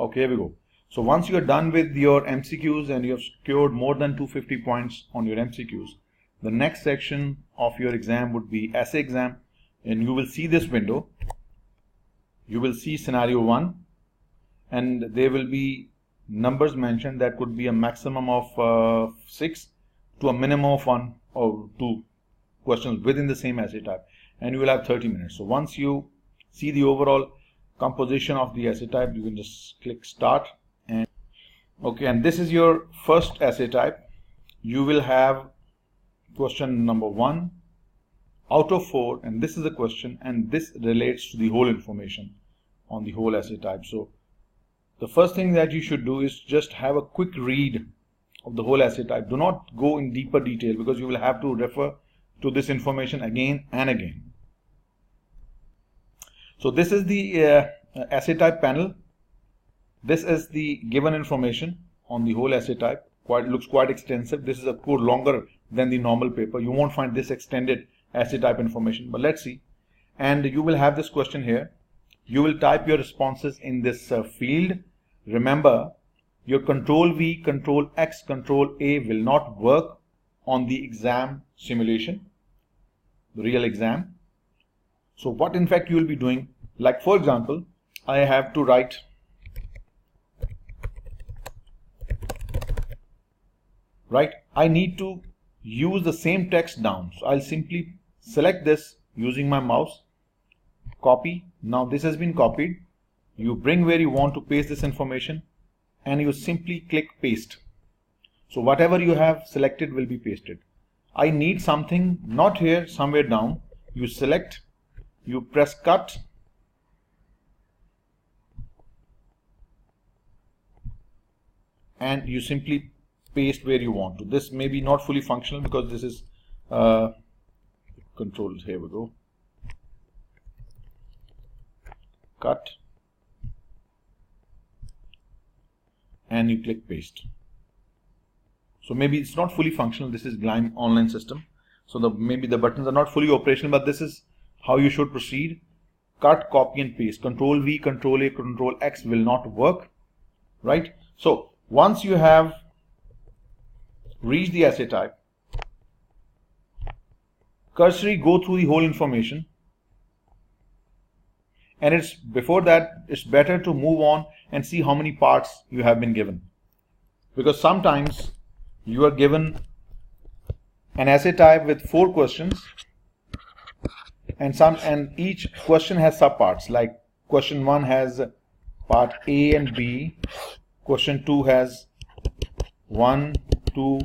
Okay, here we go. So once you are done with your MCQs and you have secured more than 250 points on your MCQs, the next section of your exam would be essay exam, and you will see this window. You will see scenario 1, and there will be numbers mentioned that could be a maximum of 6 to a minimum of 1 or 2 questions within the same essay type, and you will have 30 minutes. So once you see the overall composition of the essay type, you can just click start. And okay, and this is your first essay type. You will have question number 1 out of 4, and this is the question, and this relates to the whole information on the whole essay type. So the first thing that you should do is just have a quick read of the whole essay type. Do not go in deeper detail because you will have to refer to this information again and again. So this is the essay type panel. This is the given information on the whole essay type. Looks quite extensive. This is of course longer than the normal paper. You won't find this extended essay type information, but let's see. And you will have this question here. You will type your responses in this field. Remember, your Control V, Control X, Control A will not work on the exam simulation, the real exam. So what in fact you will be doing, like for example, I have to write I need to use the same text down. So I'll simply select this using my mouse, copy. Now this has been copied. You bring where you want to paste this information, and you simply click paste. So whatever you have selected will be pasted. I need something not here, somewhere down. You select, you press cut, and you simply paste where you want to. This may be not fully functional because this is control. Here we go. Cut, and you click paste. So maybe it's not fully functional. This is Glime online system, so maybe the buttons are not fully operational, but this is how you should proceed. Cut, copy and paste. Control V, Control A, Control X will not work, right? So once you have reached the essay type, cursory go through the whole information, and before that it's better to move on and see how many parts you have been given, because sometimes you are given an essay type with 4 questions, and each question has subparts. Like question 1 has part A and B, question 2 has 1, 2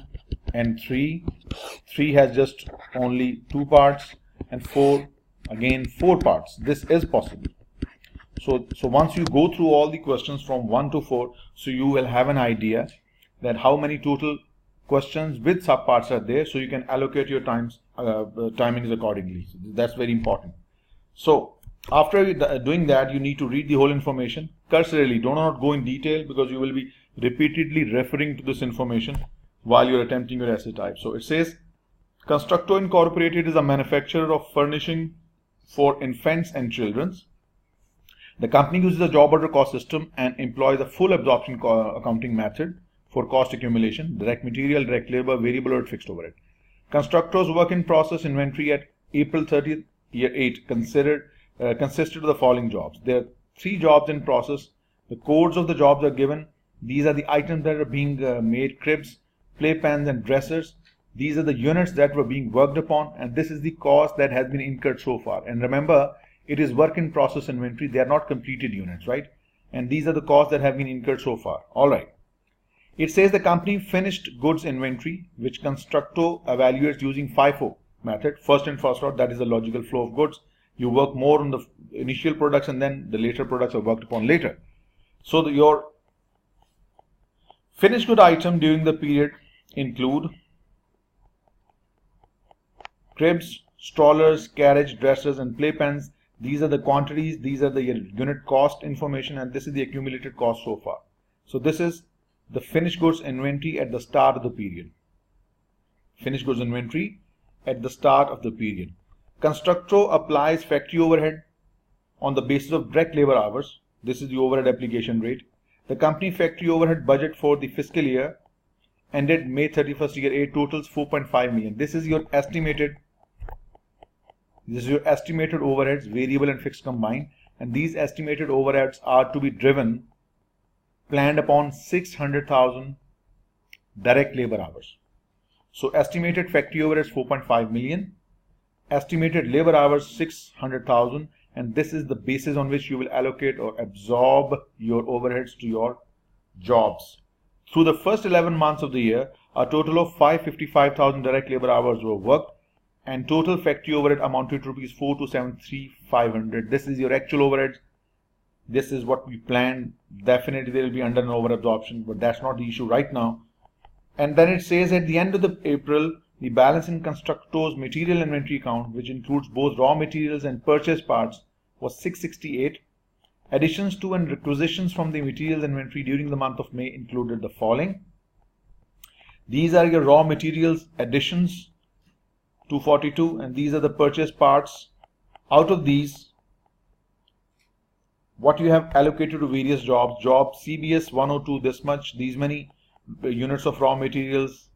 and 3, 3 has just only 2 parts, and 4 again 4 parts. This is possible. So once you go through all the questions from 1 to 4, so you will have an idea that how many total questions with subparts are there, so you can allocate your timings accordingly. So that's very important. So after doing that, you need to read the whole information cursorily. Do not go in detail because you will be repeatedly referring to this information while you're attempting your essay type. So it says, Constructo Incorporated is a manufacturer of furnishing for infants and children. The company uses a job order cost system and employs a full absorption accounting method for cost accumulation, direct material, direct labor, variable or fixed overhead. Constructor's work in process inventory at April 30th, year 8 consisted of the following jobs. There are 3 jobs in process. The codes of the jobs are given. These are the items that are being made: cribs, playpens and dressers. These are the units that were being worked upon, and this is the cost that has been incurred so far. And remember, it is work in process inventory. They are not completed units, right? And these are the costs that have been incurred so far. All right. It says the company finished goods inventory, which Constructo evaluates using FIFO method, first in first out. That is the logical flow of goods. You work more on the initial products, and then the later products are worked upon later. So your finished good item during the period include cribs, strollers, carriage, dressers and playpens. These are the quantities, these are the unit cost information, and this is the accumulated cost so far. So this is the finished goods inventory at the start of the period. Finished goods inventory at the start of the period. Constructo applies factory overhead on the basis of direct labor hours. This is the overhead application rate. The company factory overhead budget for the fiscal year ended May 31st, year 8 totals 4.5 million. This is your estimated overheads, variable and fixed combined, and these estimated overheads are to be planned upon 600,000 direct labor hours. So estimated factory overheads 4.5 million, estimated labor hours 600,000, and this is the basis on which you will allocate or absorb your overheads to your jobs. Through the first 11 months of the year, a total of 555,000 direct labor hours were worked, and total factory overhead amounted to rupees 4,273,500. This is your actual overhead. This is what we planned. Definitely there will be under and over absorption, but that's not the issue right now. And then it says at the end of April, the balance in constructors material inventory account, which includes both raw materials and purchase parts, was 668. Additions to and requisitions from the materials inventory during the month of May included the following. These are your raw materials additions, 242, and these are the purchase parts. Out of these, what you have allocated to various jobs, job CBS 102, this much, these many units of raw materials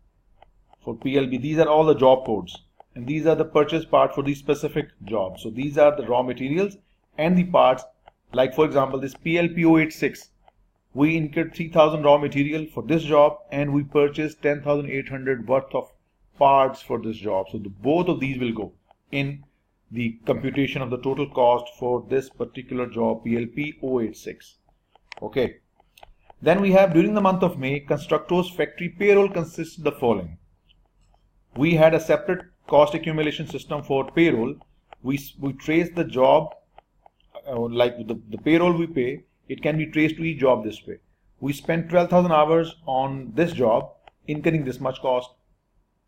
for PLB. These are all the job codes, and these are the purchase part for these specific jobs. So these are the raw materials and the parts. Like for example, this PLP 086, we incurred 3,000 raw material for this job, and we purchased 10,800 worth of parts for this job. So both of these will go in the computation of the total cost for this particular job, PLP 086. Okay. Then we have, during the month of May, constructors factory payroll consists of the following. We had a separate cost accumulation system for payroll. We trace the job, like the payroll we pay, it can be traced to each job this way. We spent 12,000 hours on this job, incurring this much cost,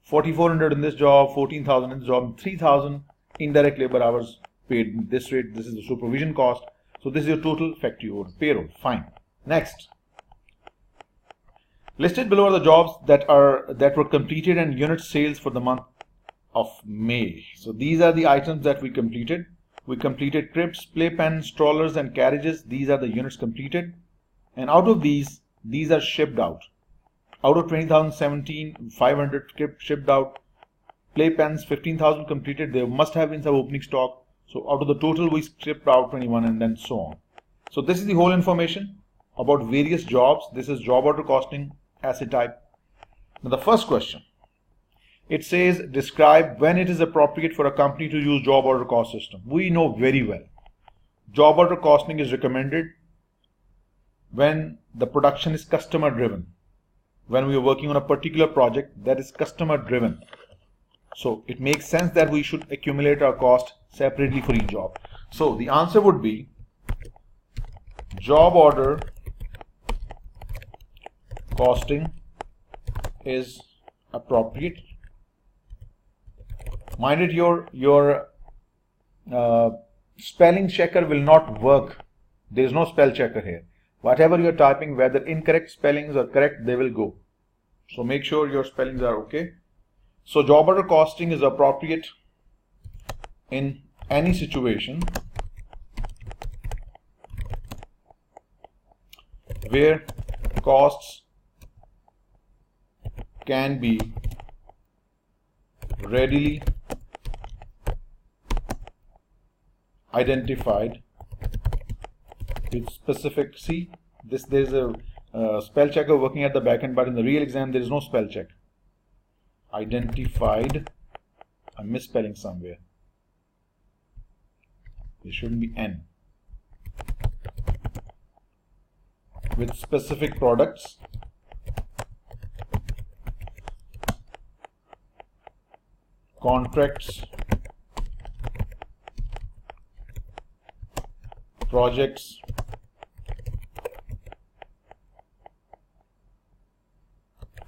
4,400 in this job, 14,000 in this job, 3,000 indirect labor hours paid this rate. This is the supervision cost. So this is your total factory payroll. Fine. Next. Listed below are the jobs that were completed and unit sales for the month of May. So these are the items that we completed. We completed cribs, playpens, strollers and carriages. These are the units completed. And out of these are shipped out. Out of 20,017, 500 shipped out. Playpens, 15,000 completed. There must have been some opening stock. So out of the total, we shipped out 21 and then so on. So this is the whole information about various jobs. This is job order costing, asset type. Now the first question. It says, describe when it is appropriate for a company to use job order cost system. We know very well. Job order costing is recommended when the production is customer driven. When we are working on a particular project that is customer driven. So it makes sense that we should accumulate our cost separately for each job. So the answer would be job order costing is appropriate. Mind it, your spelling checker will not work. There is no spell checker here. Whatever you are typing, whether incorrect spellings or correct, they will go. So make sure your spellings are okay. So job order costing is appropriate in any situation where costs can be readily identified with specific. See, there is a spell checker working at the back end, but in the real exam there is no spell check. Identified. I'm misspelling somewhere. There shouldn't be N. With specific products, contracts, projects,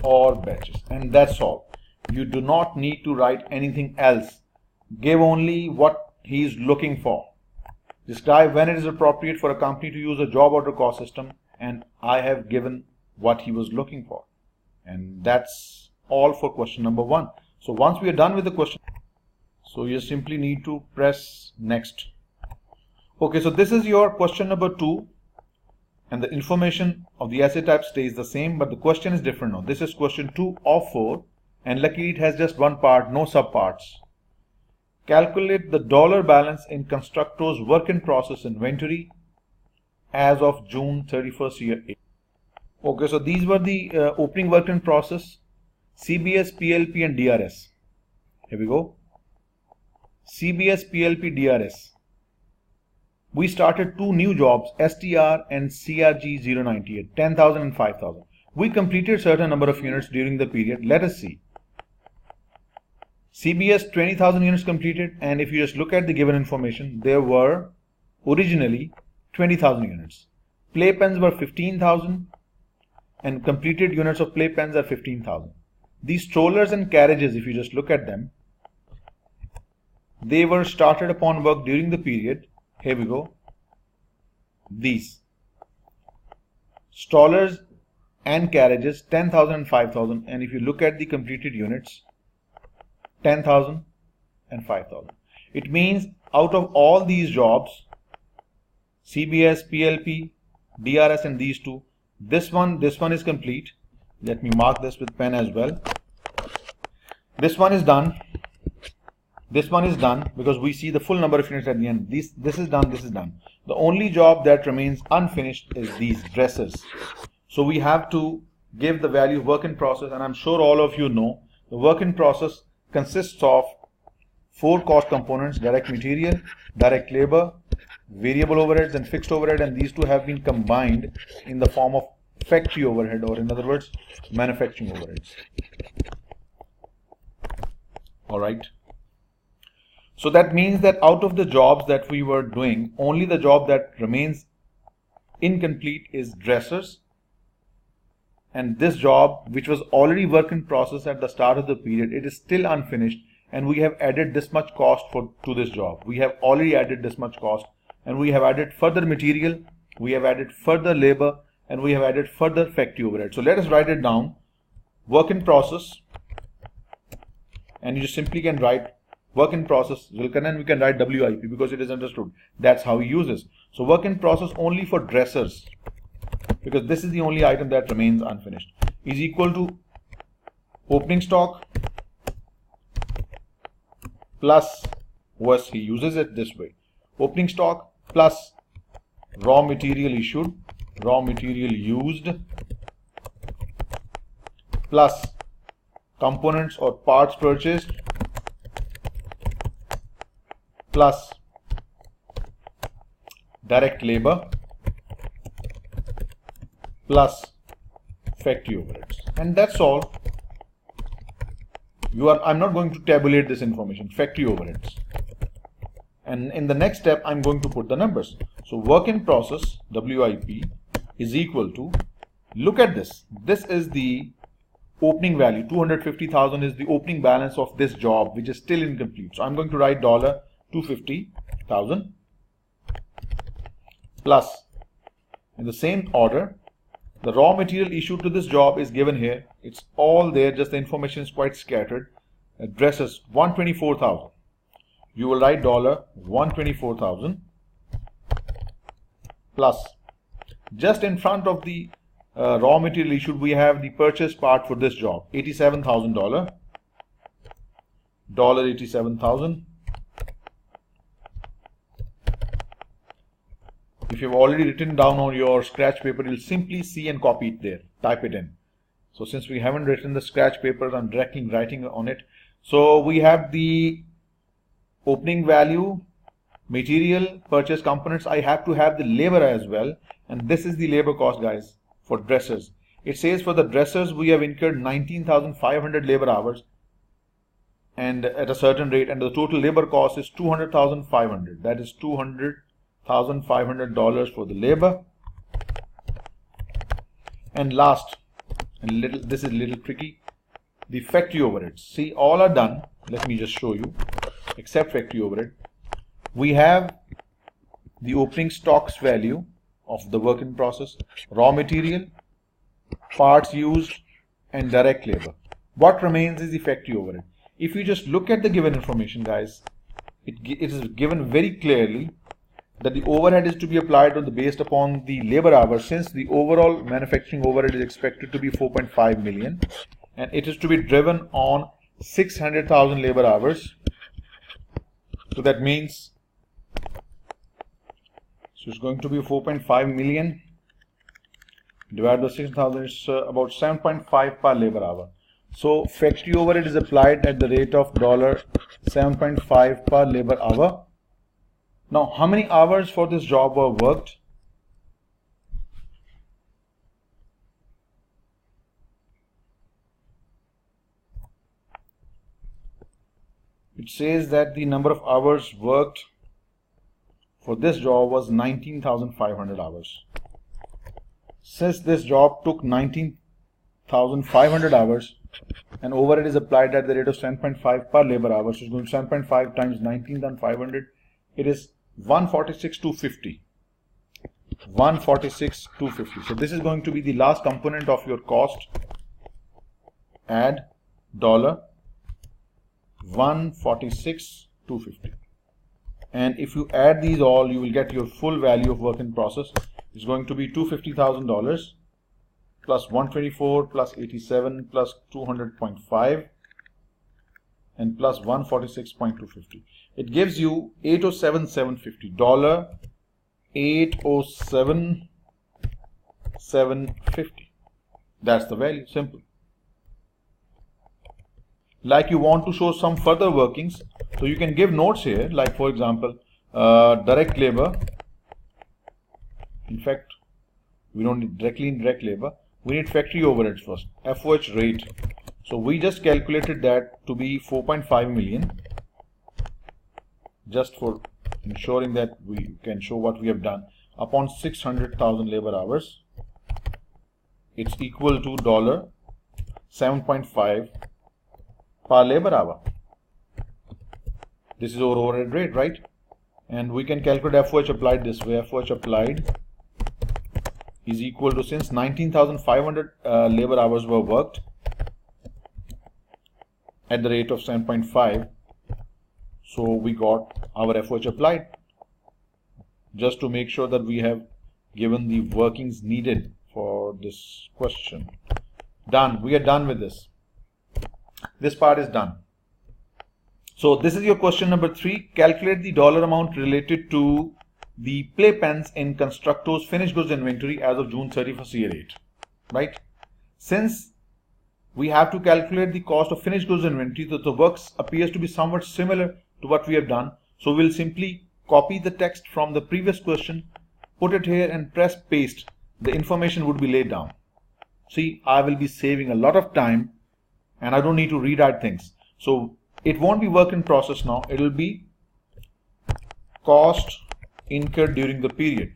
or batches, and that's all. You do not need to write anything else. Give only what he is looking for. Describe when it is appropriate for a company to use a job order cost system, and I have given what he was looking for. And that's all for question number 1. So once we are done with the question, so you simply need to press next. Okay, so this is your question number 2. and the information of the asset type stays the same, but the question is different now. This is question 2 of 4, and luckily it has just one part, no subparts. Calculate the dollar balance in constructor's work in process inventory as of June 31st year 8. Okay, so these were the opening work in process, CBS, PLP and DRS. Here we go. CBS, PLP, DRS. We started 2 new jobs, STR and CRG 098, 10,000 and 5,000. We completed certain number of units during the period. Let us see. CBS 20,000 units completed, and if you just look at the given information, there were originally 20,000 units. Playpens were 15,000 and completed units of playpens are 15,000. These strollers and carriages, if you just look at them, they were started upon work during the period. Here we go. These strollers and carriages 10,000 and 5,000, and if you look at the completed units, 10,000 and 5,000. It means out of all these jobs, CBS, PLP, DRS and these 2, this one is complete. Let me mark this with pen as well. This one is done. This one is done because we see the full number of units at the end. This is done, this is done. The only job that remains unfinished is these dressers. So we have to give the value work in process, and I'm sure all of you know the work in process consists of 4 cost components: direct material, direct labor, variable overheads and fixed overhead, and these 2 have been combined in the form of factory overhead, or in other words, manufacturing overheads. Alright. So that means that out of the jobs that we were doing, only the job that remains incomplete is dressers. And this job, which was already work in process at the start of the period, it is still unfinished, and we have added this much cost to this job. We have already added this much cost, and we have added further material, we have added further labor, and we have added further factory overhead. So let us write it down. Work in process, and you just simply can write work in process, and we can write WIP because it is understood. That's how he uses. So work in process only for dressers, because this is the only item that remains unfinished, is equal to opening stock plus OS. He uses it this way: opening stock plus raw material issued, raw material used, plus components or parts purchased, plus direct labor, plus factory overheads. And that's all. I'm not going to tabulate this information, factory overheads. And in the next step, I'm going to put the numbers. So work in process, WIP, is equal to, look at this. This is the opening value. 250,000 is the opening balance of this job, which is still incomplete. So I'm going to write $250,000 plus, in the same order, the raw material issued to this job is given here. It's all there, just the information is quite scattered. Addresses 124,000. You will write $124,000 plus, just in front of the raw material issued, we have the purchase part for this job, $87,000. $87,000. If you've already written down on your scratch paper, you'll simply see and copy it there, type it in. So since we haven't written the scratch papers, I'm directly writing on it. So we have the opening value, material, purchase components. I have to have the labor as well, and this is the labor cost, guys, for dressers. It says for the dressers we have incurred 19,500 labor hours and at a certain rate, and the total labor cost is 200,500. That is $200,500 for the labor. And last, and this is a little tricky, the factory overheads. See, all are done. Let me just show you. Except factory overhead, we have the opening stocks value of the work in process, raw material, parts used, and direct labor. What remains is the factory overhead. If you just look at the given information, guys, it is given very clearly that the overhead is to be applied on the based upon the labor hours, since the overall manufacturing overhead is expected to be 4.5 million and it is to be driven on 600,000 labor hours. So that means, so it's going to be 4.5 million divided by 6,000 is about 7.5 per labor hour. So factory overhead is applied at the rate of $7.5 per labor hour. Now, how many hours for this job were worked? It says that the number of hours worked for this job was 19,500 hours. Since this job took 19,500 hours and overhead is applied at the rate of 7.5 per labor hour, so it's going to 7.5 times 19,500, it is 146,250. 146,250. So this is going to be the last component of your cost. Add $146,250. And if you add these all, you will get your full value of work in process. It's going to be $250,000 plus 124 plus 87 plus 200.5 and plus 146.250. It gives you $807,750. $807,750. That's the value. Simple. Like you want to show some further workings, so you can give notes here, like for example direct labor. In fact, we don't need directly indirect labor, we need factory overheads first. FOH rate, so we just calculated that to be 4.5 million, just for ensuring that we can show what we have done, upon 600,000 labor hours. It's equal to $7.5 per labor hour. This is our overhead rate, right? And we can calculate FOH applied this way. FOH applied is equal to, since 19,500 labor hours were worked at the rate of 7.5, so we got our FOH applied, just to make sure that we have given the workings needed for this question. Done. We are done with this. This part is done. So this is your question number 3. Calculate the dollar amount related to the play pens in Constructor's finished goods inventory as of June 31st year 8. Right? Since we have to calculate the cost of finished goods inventory, so the works appears to be somewhat similar to what we have done. So we'll simply copy the text from the previous question, put it here and press paste. The information would be laid down. See, I will be saving a lot of time and I don't need to rewrite things. So it won't be work in process now. It will be cost incurred during the period.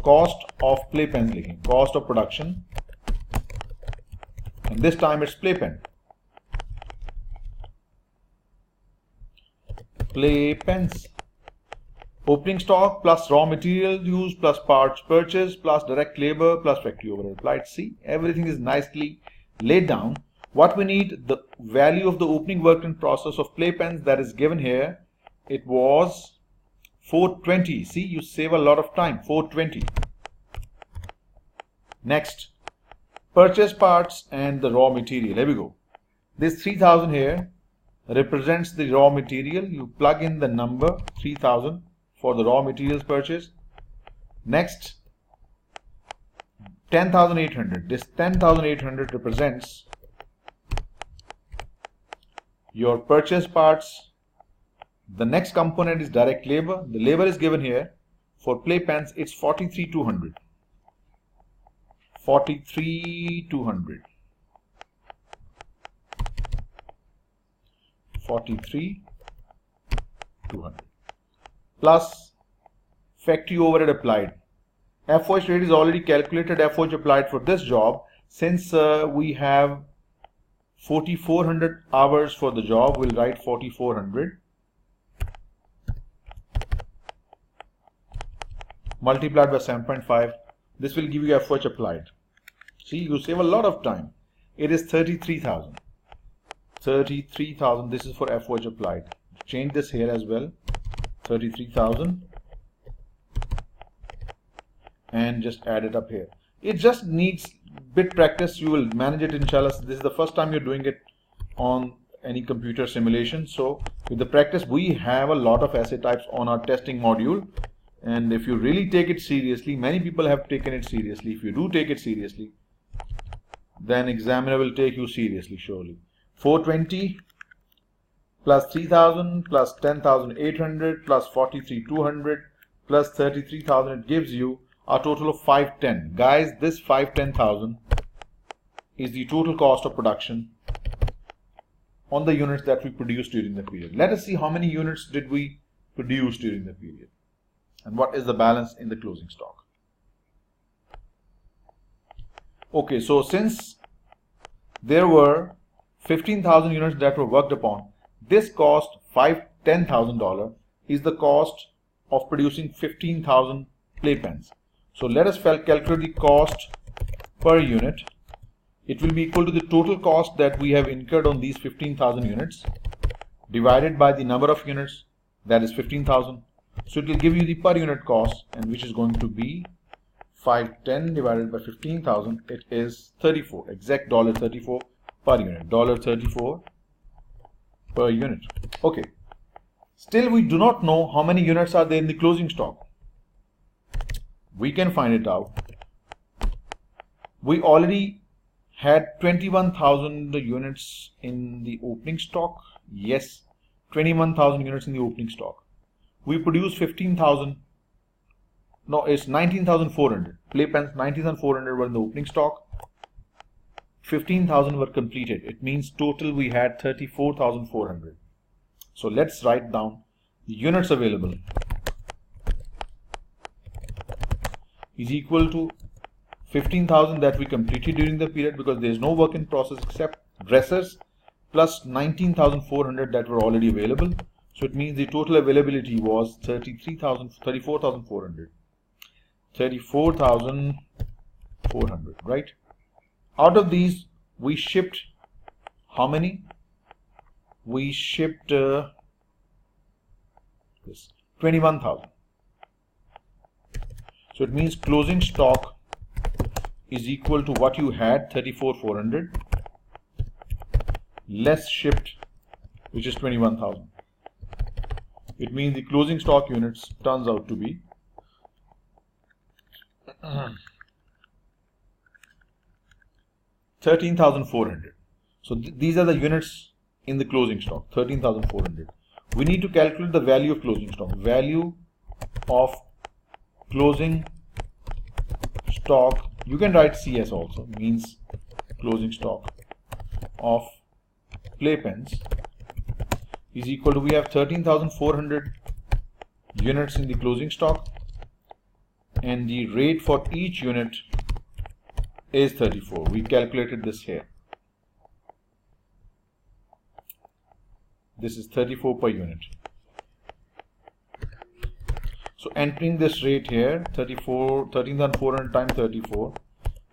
Cost of play pens, cost of production, and this time it's play pen. Play pens. Opening stock plus raw material used plus parts purchased plus direct labor plus factory overhead applied. See, everything is nicely laid down. What we need, the value of the opening work in process of play pens, that is given here. It was 420. See, you save a lot of time. 420. Next, purchase parts and the raw material. Here we go. This 3000 here represents the raw material. You plug in the number 3000 for the raw materials purchased. Next, 10,800. This 10,800 represents your purchase parts. The next component is direct labor. The labor is given here. For play pens, it's 43,200. 43,200. 43,200. Plus factory overhead applied. FOH rate is already calculated. FOH applied for this job. Since we have 4,400 hours for the job, we'll write 4,400 multiplied by 7.5. This will give you FOH applied. See, you save a lot of time. It is 33,000. 33,000. This is for FOH applied. Change this here as well. 33,000 and just add it up here. It just needs bit practice. You will manage it, inshallah. This is the first time you're doing it on any computer simulation. So with the practice, we have a lot of assay types on our testing module. And if you really take it seriously, many people have taken it seriously. If you do take it seriously, then examiner will take you seriously, surely. 420 plus 3000 plus 10,800 plus 43,200 plus 33,000, it gives you a total of 510. Guys, this 510,000 is the total cost of production on the units that we produced during the period. Let us see how many units did we produce during the period and what is the balance in the closing stock. Okay, so since there were 15,000 units that were worked upon, this cost $10,000 is the cost of producing 15,000 playpens. So let us calculate the cost per unit. It will be equal to the total cost that we have incurred on these 15,000 units divided by the number of units, that is 15,000. So it will give you the per unit cost, and which is going to be 510 divided by 15,000. It is 34, exact $34 per unit, $34 per unit. Okay, still we do not know how many units are there in the closing stock. We can find it out. We already had 21,000 units in the opening stock. Yes, 21,000 units in the opening stock. We produced 15,000. No, it's 19,400 playpens. 19,400 were in the opening stock. 15,000 were completed. It means total we had 34,400. So let's write down the units available is equal to 15,000 that we completed during the period, because there is no work in process except dressers, plus 19,400 that were already available. So it means the total availability was 34,400. 34,400, right? Out of these, we shipped how many? We shipped 21,000. So it means closing stock is equal to what you had, 34,400, less shipped, which is 21,000. It means the closing stock units turns out to be 13,400. So these are the units in the closing stock, 13,400. We need to calculate the value of closing stock. Value of closing stock, you can write CS also, means closing stock of playpens is equal to, we have 13,400 units in the closing stock, and the rate for each unit is 34. We calculated this here. This is 34 per unit. So entering this rate here, 13,400 times 34,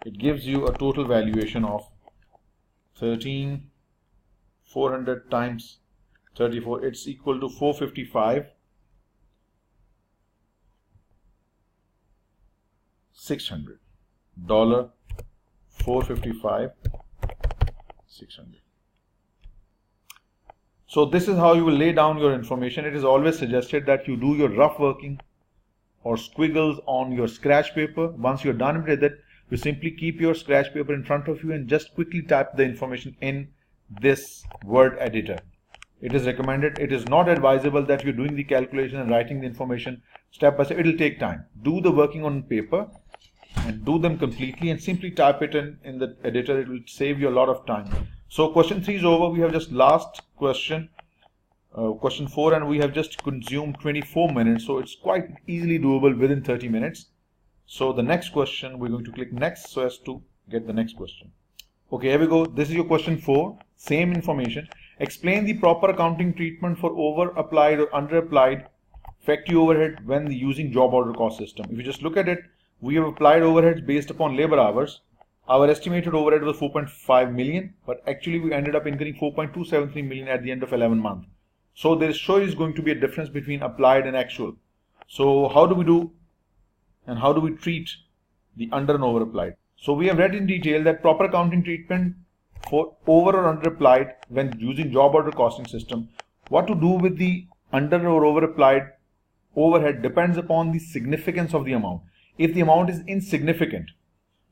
it gives you a total valuation of 13,400 times 34. It's equal to 455, 600 $455, 600. So this is how you will lay down your information. It is always suggested that you do your rough working or squiggles on your scratch paper. Once you're done with it, you simply keep your scratch paper in front of you and just quickly type the information in this word editor. It is recommended. It is not advisable that you're doing the calculation and writing the information step by step. It will take time. Do the working on paper and do them completely and simply type it in the editor. It will save you a lot of time. So question 3 is over. We have just last question, question 4, and we have just consumed 24 minutes. So it's quite easily doable within 30 minutes. So the next question, we're going to click next so as to get the next question. Okay, here we go. This is your question 4. Same information. Explain the proper accounting treatment for over applied or under applied factory overhead when using job order cost system. If you just look at it, we have applied overheads based upon labor hours. Our estimated overhead was 4.5 million, but actually we ended up incurring 4.273 million at the end of 11 months. So there sure is going to be a difference between applied and actual. So how do we do and how do we treat the under and over applied. So we have read in detail that proper accounting treatment for over or under applied when using job order costing system. What to do with the under or over applied overhead depends upon the significance of the amount. If the amount is insignificant,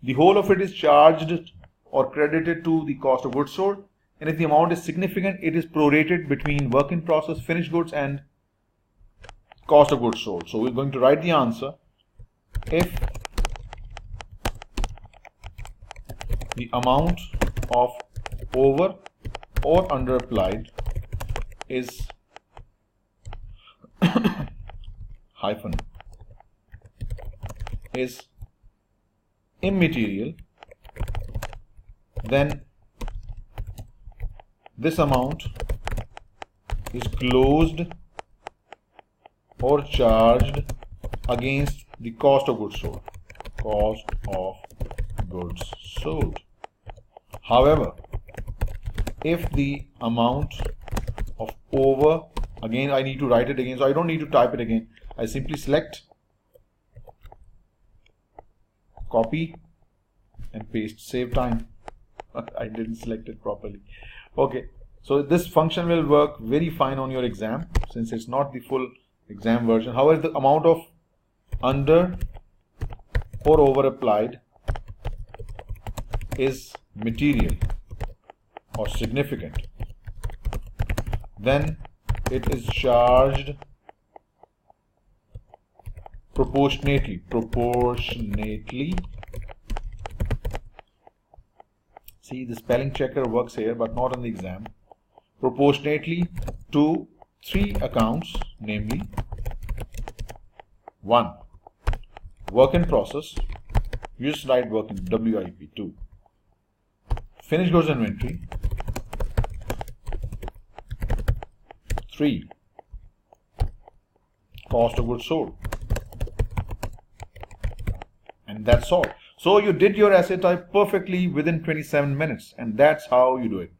the whole of it is charged or credited to the cost of goods sold, and if the amount is significant, it is prorated between work in process, finished goods, and cost of goods sold. So we're going to write the answer. If the amount of over or under applied is hyphen is immaterial, then this amount is closed or charged against the cost of goods sold. Cost of goods sold. However, if the amount of over, again I need to write it again, so I don't need to type it again. I simply select, copy and paste, save time. I didn't select it properly. Okay, so this function will work very fine on your exam since it's not the full exam version. However, the amount of under or over applied is material or significant, then it is charged proportionately. See, the spelling checker works here but not on the exam. Proportionately to three accounts, namely 1. Work in process, you just write work in WIP. 2. Finished goods inventory. 3. Cost of goods sold. And that's all. So you did your essay type perfectly within 27 minutes, and that's how you do it.